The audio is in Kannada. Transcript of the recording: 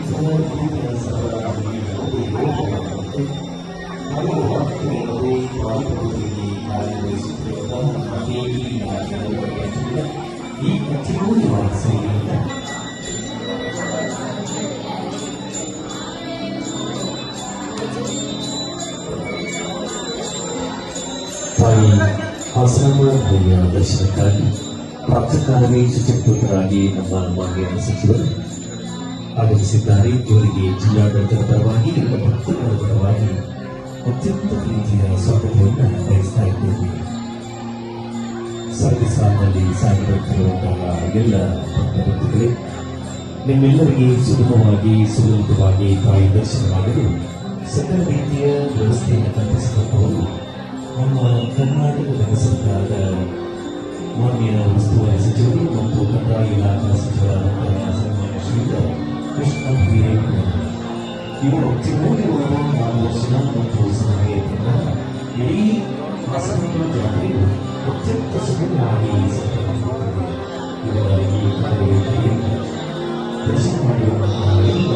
ತಾಯಿ ಆಶ್ರಮ ಭೂಮಿಯ ದರ್ಶನಕ್ಕಾಗಿ ಪ್ರಾಪ್ತಕಾರರೇ ಶುಚಿತ್ವರಾಗಿ ನಮ್ಮ ಮಾನ್ಯ ಸಚಿವರು ಆಗಮಿಸಿದ್ದಾರೆ. ಇವರಿಗೆ ಜಿಲ್ಲಾಡಳಿತದ ಪರವಾಗಿ ಎಲ್ಲ ಭಕ್ತಗಳ ಪರವಾಗಿ ಅತ್ಯಂತ ಪ್ರೀತಿಯ ಸ್ವಾಗತವನ್ನು ಬಯಸ್ತಾ ಇದ್ದೇವೆ. ಸಾಗಿ ಸಾಲಿನಲ್ಲಿ ಸಾಗಿರುತ್ತಿರುವಂತಹ ಎಲ್ಲ ಭಕ್ತರೇ, ನಿಮ್ಮೆಲ್ಲರಿಗೆ ಸುಗಮವಾಗಿ ಸುಲಲಿತವಾಗಿ ತಾಯಿ ದರ್ಶನವಾಗಲು ಸಕಲ ರೀತಿಯ ವ್ಯವಸ್ಥೆಯನ್ನು ಕಲ್ಪಿಸಿದವರು ನಮ್ಮ ಕರ್ನಾಟಕ ಸರ್ಕಾರದ ಮಾನ್ಯ ಉಸ್ತುವಾರಿ ಸಚಿವರು ಮತ್ತು ಕಂದಾಯ ಇಲಾಖಾ ಸಚಿವರಾದಂತಹ ಸನ್ಮಾನ್ಯ ಶ್ರೀಯುತ ಕೃಷ್ಣ ಬೈರೇಗೌಡ ಇವರು ಚಿಕ್ಕಮಗಳೂರು 4 ವರ್ಷದ ಮತ್ತು ಸಭೆಯ ಪ್ರಕಾರ ಇಡೀ ಹಾಸನ ಜಾತ್ರೆಯು ಅತ್ಯಂತ ಸುಗಮವಾಗಿ ಸಂಪನ್ನಗೊಳ್ಳುತ್ತದೆ. ಇವರ ಈ ಕಾರ್ಯಕ್ರಮದಲ್ಲಿ ದರ್ಶನ ಮಾಡಿರುವಂತಹ ಎಲ್ಲ